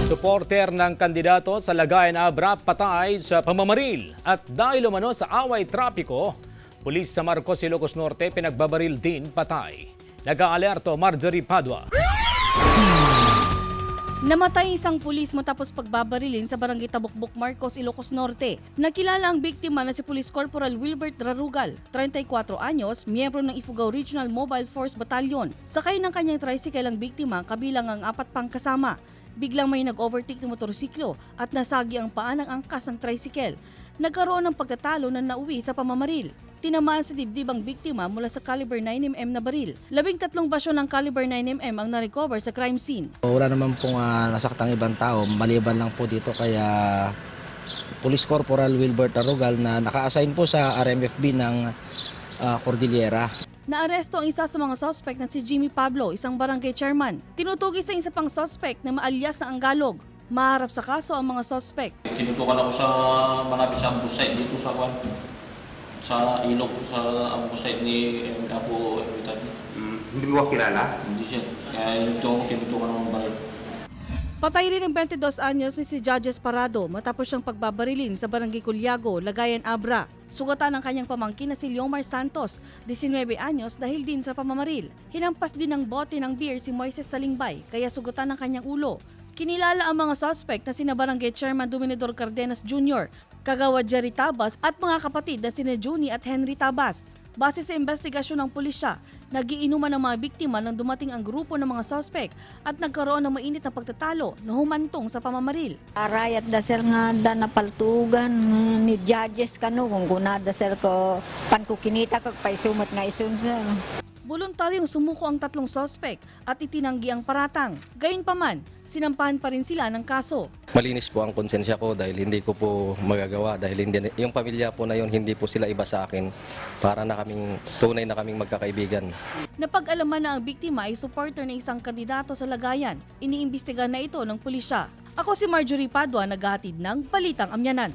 Suporter ng kandidato sa Lagayan Abra patay sa pamamaril at dahil umano sa away trapiko, pulis sa Marcos, Ilocos Norte pinagbabaril din patay. Nag-aalerto Marjorie Padua. Namatay isang pulis matapos pagbabarilin sa barangay Tabukbok, Marcos, Ilocos Norte. Nakilala ang biktima na si Police Corporal Wilbert Rarugal, 34 anyos, miyembro ng Ifugao Regional Mobile Force Battalion. Sakay ng kanyang tricycle ang biktima kabilang ang 4 pang kasama. Biglang may nag-overtake ng motorsiklo at nasagi ang paa ng angkas ng tricycle. Nagkaroon ng pagkatalo na nauwi sa pamamaril. Tinamaan sa dibdib ang biktima mula sa caliber 9mm na baril. 13 basyo ng caliber 9mm ang na-recover sa crime scene. Wala naman pong nasaktang ibang tao, maliban lang po dito kaya Police Corporal Wilbert Rarugal na naka-assign po sa RMFB ng Cordillera. Naaresto ang isa sa mga suspect na si Jimmy Pablo, isang barangay chairman. Tinutugis sa isa pang suspect na maalyas na Anggalog. Maharap sa kaso ang mga suspect. Tinutukan ako sa malapit sa ambusay dito sa ilog sa ambusay ni Capo Evitan. Hindi mo kilala? Hindi siya. Kaya yung tinutukan ng baril. Patay rin ang 22 anyos ni si Judges Parado matapos siyang pagbabarilin sa barangay Culyago, Lagayan Abra. Sugatan ang kanyang pamangkin na si Leomar Santos, 19 anyos dahil din sa pamamaril. Hinampas din ng bote ng beer si Moises Salingbay kaya sugatan ang kanyang ulo. Kinilala ang mga suspect na sina Barangay Chairman Dominador Cardenas Jr., Kagawad Jerry Tabas at mga kapatid na sina Juni at Henry Tabas. Base sa investigasyon ng pulisya, nagiinuman ng mga biktima nang dumating ang grupo ng mga suspect at nagkaroon ng mainit na pagtatalo na humantong sa pamamaril. Arayat dasel nga da napaltugan ni judges kano kung gunada sir ko pankukinita kag paisumat nga isun sir. Voluntaryong sumuko ang 3 suspect at itinanggi ang paratang. Gayunpaman, sinampahan pa rin sila ng kaso. Malinis po ang konsensya ko dahil hindi ko po magagawa dahil yung pamilya po na yon hindi po sila iba sa akin para na tunay na kaming magkakaibigan. Napag-alaman na ang biktima ay supporter ng isang kandidato sa Lagayan. Iniimbestigahan na ito ng pulisya. Ako si Marjorie Padua, naghahatid ng Balitang Amyanan.